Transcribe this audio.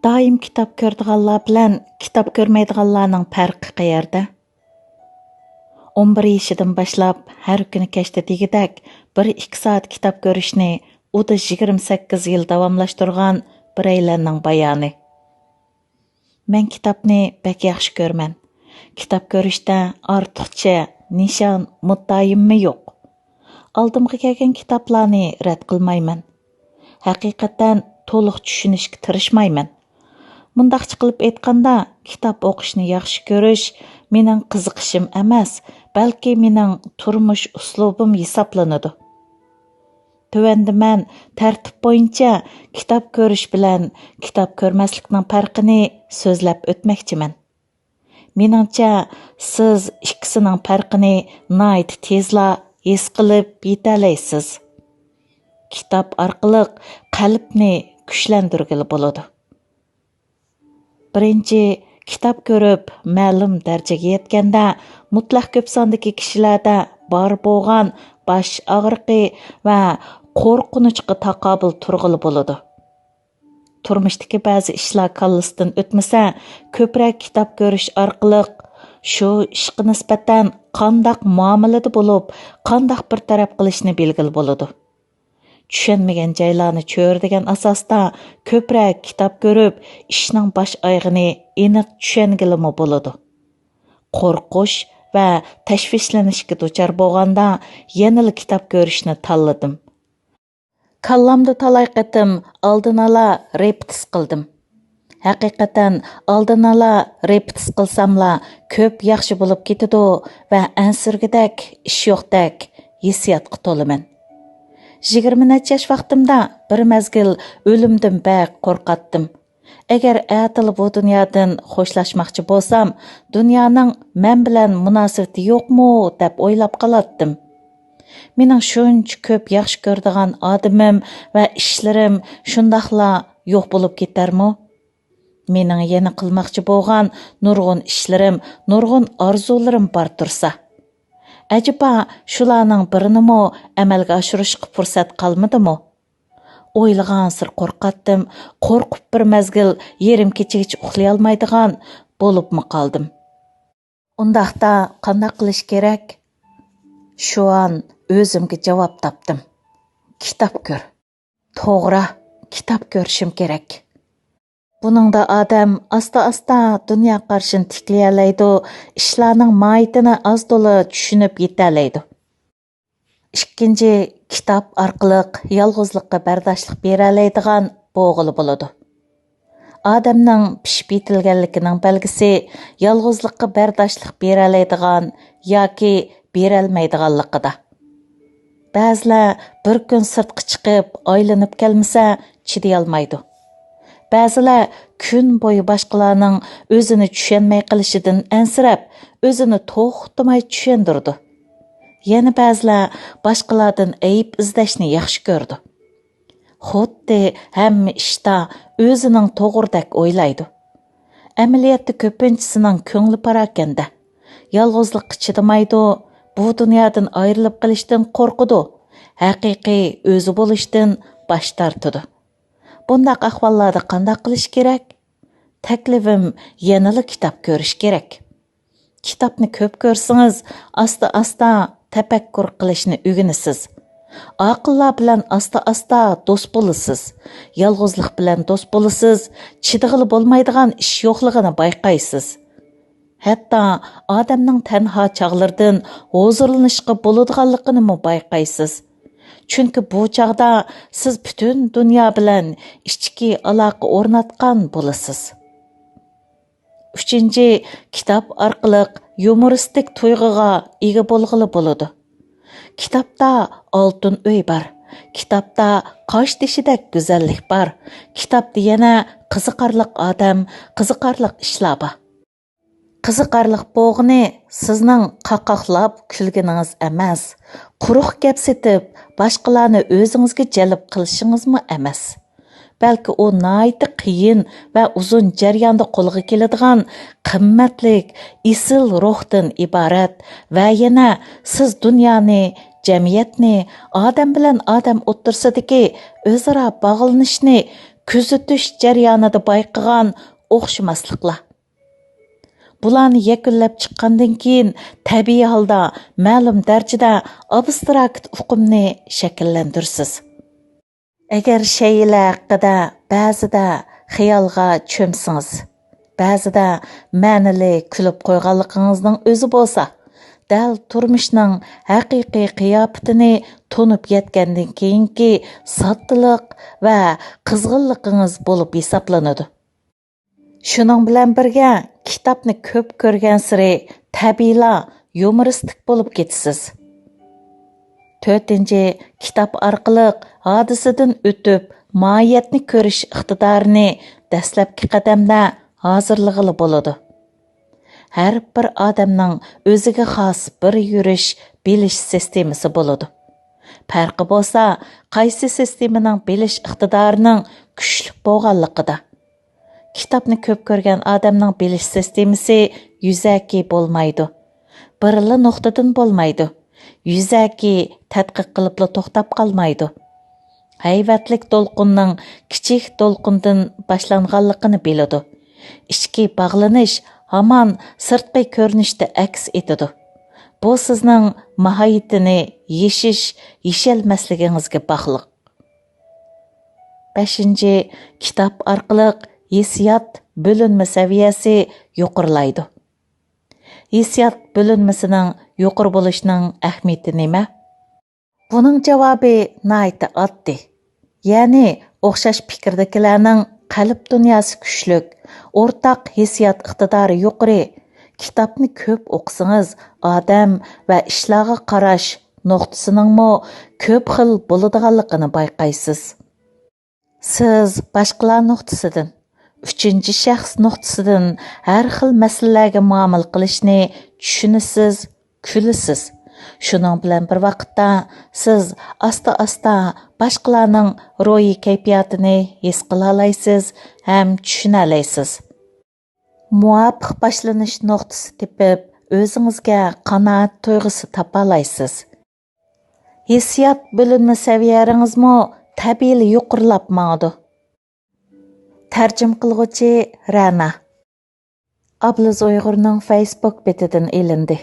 دائىم كىتاب كۆرىدىغانلار بىلەن كىتاب كۆرمەيدىغانلارنىڭ پەرقى قەيەردە؟ 11 yaşından başlap hər günü keçdə degidək 1-2 saat kitab görüşni uda 28 yıl davamlaşdırğan bireylərinin bayanı. Mən kitabni bək yaxşı görmən. Kitab görüşdə artıqça nişan muddayimmi yox. Aldımğa gələn kitablarni rədd qılmayman. Həqiqətən to'liq tushunishga tirishmayman. Mundaqcha qilib aytganda, kitob o'qishni yaxshi ko'rish mening qiziqishim emas, balki mening turmush uslubim hisoblanadi. Tövəndə mən tərtib bo'yicha kitob ko'rish bilan kitob ko'rmaslikning farqini so'zlab o'tmoqchiman. Meningcha, siz ikkisining farqini nihoyat tezla his qilib yetalaysiz. Kitob orqali qalbni kuchlantirgili bo'ladi. Birinchi, kitob ko'rib ma'lum darajaga yetganda mutlaq ko'p sondagi kishilarda bor bo'lgan bosh og'riqi va qo'rqinchga taqobil turg'ili bo'ladi. Turmushdagi ba'zi ishlar kallasidan o'tmasa, ko'proq kitob ko'rish orqali shu ishga nisbatan qandoq muomalada bo'lib, qandoq bir taraf qilishni belgili bo'ladi. Tushunmagan joylarni cho'rdigan asosda ko'proq kitob ko'rib, ishning bosh oyog'ini aniq tushungilimi bo'ladi. Qo'rqish va tashvishlanishga duchor bo'lganda yanada kitob ko'rishni tanladim. Kallamda talay qatim oldin ola repetis qildim. Haqiqatan oldin ola repetis qilsamla ko'p yaxshi bo'lib ketadi va ansirgidek ish yo'qdek hissiyotga to'laman. 20 necha yosh vaqtimda bir mezgil o'limdan baq qo'rqatdim. Agar atili bu dunyodan xo'shlashmoqchi bo'lsam, dunyoning men bilan munosabati yo'qmi deb o'ylab qolatdim. Mening shuncha ko'p yaxshi ko'radigan odamim va ishlarim shundoqla yo'q bo'lib ketarmi? Mening yana qilmoqchi bo'lgan nurg'un ishlarim, nurg'un orzularim bor tursa. Acaba shularning birinimi amalga oshirishga fursat qolmadimi? O'ylagan sir qo'rqatdim, qo'rqib bir mezgil yerim kechagacha uxlay olmaydigan bo'libmi qoldim. Undaqda qanday qilish kerak? Shu an o'zimga javob topdim. Kitob ko'r. To'g'ri, kitob ko'rishim kerak. Buningda odam asta-asta dunyo qarshini tiklayalaydi, ishlarning mohiyatini az-to'la tushunib yetalaydi. Ikkinchi, kitob orqali yolg'izlikqa bardoshlik bera oladigan bo'g'ili bo'ladi. Odamning pishib yetilganligining belgisi yolg'izlikqa bardoshlik bera oladigan yoki bera olmaydiganligida. Ba'zilar bir kun sirtqa chiqib, aylanib kelmasa, chiday olmaydi. Ba'zilar kun bo'yi boshqalarning o'zini tushunmay qilishidan ansirab, o'zini to'xtamay tushundirdi. Yana ba'zilar boshqalardan ayib izlashni yaxshi ko'rdi. Xuddi hamma ishda o'zining to'g'ridak o'ylaydi. Amaliyotda ko'pinchisining ko'ngli parakanda. Yolg'izlikqa chidamaydi, bu dunyodan ayrilib qolishdan qo'rqidi. Haqiqiy o'zi bo'lishdan bosh tortadi. Bundaq ahvollarda qanday qilish kerak? Taklifim yanada kitob ko'rish kerak. Kitobni ko'p ko'rsangiz, asta-asta tafakkur qilishni o'rganasiz. Aqllar bilan asta-asta do'st bo'lasiz. Yolg'izlik bilan do'st bo'lasiz. Chidig'ili bo'lmaydigan ish yo'qligini bayqaysiz. Hatto odamning tanho chog'laridan huzurlanishga bo'ladiganligini bayqaysiz. Chunki bu chaqda siz butun dunyo bilan ichki aloqa o'rnatgan bo'lasiz. 3. Kitob orqali yumoristik tuyg'uga ega bo'lg'ili bo'ladi. Kitobda oltin uy bor. Kitobda qosh teshidek go'zallik bor. Kitobda yana qiziqarliq odam, qiziqarliq ishlar bor. Qiziqarliq bo'g'ini sizning qaqoqlab kulganingiz emas, quruq gap setib, boshqalarni o'zingizga jalb qilishingizmi emas. Balki u nihoyat qiyin va uzun jarayonda qo'lga keladigan qimmatlik, isil ruhdan iborat va yana siz dunyoni, jamiyatni, odam bilan odam o'ttirsidagi o'zaro bog'lanishni күзетіш jarayonida bayqagan o'xshamasliklar. Bularni yakunlab chiqqandan keyin tabiiy holda ma'lum darajada abstrakt uqumni shakllantirsiz. Agar shaylar haqida ba'zida xiyolga cho'msangiz, ba'zida ma'nili kulib qo'yganligingizning o'zi bo'lsa, dal turmushning haqiqiy qiyofatini to'nib yetgandan keyingi soddiliq va qizg'inligingiz bo'lib hisoblanadi. Shuning bilan birga kitobni ko'p ko'rgan siri tabiiyla yumoristik bo'lib ketasiz. 4. Kitob orqali hodisadan o'tib mohiyatni ko'rish iqtidorini dastlabki qadamda hozirlig'ili bo'ladi. Har bir odamning o'ziga xos bir yurish, bilish sistemasi bo'ladi. Farqi bo'lsa, qaysi sistemaning bilish iqtidorining kuchli bo'lganligida. Kitobni ko'p ko'rgan odamning bilish sistemasi yuzaki bo'lmaydi. Birli nuqtadan bo'lmaydi. Yuzaki tadqiq qilib to'xtab qolmaydi. Hayvatlik to'lqinning kichik to'lqindan boshlanganligini biladi. Ichki bog'lanish hamon sirtqi ko'rinishda aks etadi. Bu sizning mohiyatini yeshalmasligingizga bog'liq. 5. Kitob orqali hissiyot bo'linma saviyasi yuqorilaydi. Hissiyot bo'linmasining yuqori bo'lishining ahamiyati nima? Buning javobi nihoyatda oddiy. Ya'ni o'xshash fikrdagilarning qalb dunyosi kuchlik, o'rtaq hissiyot iqtidori yuqori. Kitobni ko'p o'qisangiz, odam va ishlarga qarash nuqtasiningmi ko'p xil bo'ladiganligini bayqaysiz. Siz boshqalar nuqtasidan, 3 shaxs nuqtasidan har xil masalalarga muomala qilishni tushunasiz, kulasiz. Shuning bilan bir vaqtda siz asta-asta boshqalarning ro'yi kayfiyatini his qila olasiz ham tushuna olasiz. Muvofiq boshlanish nuqtasi tepib, o'zingizga qanoat tuyg'usi topa olasiz. Hissiyot bo'linma saviyangizmi tabiiy yuqorilab ma'di. Tarjim qilguvchi Rana. Ablaz Uyg'urning Facebook betidan elindi.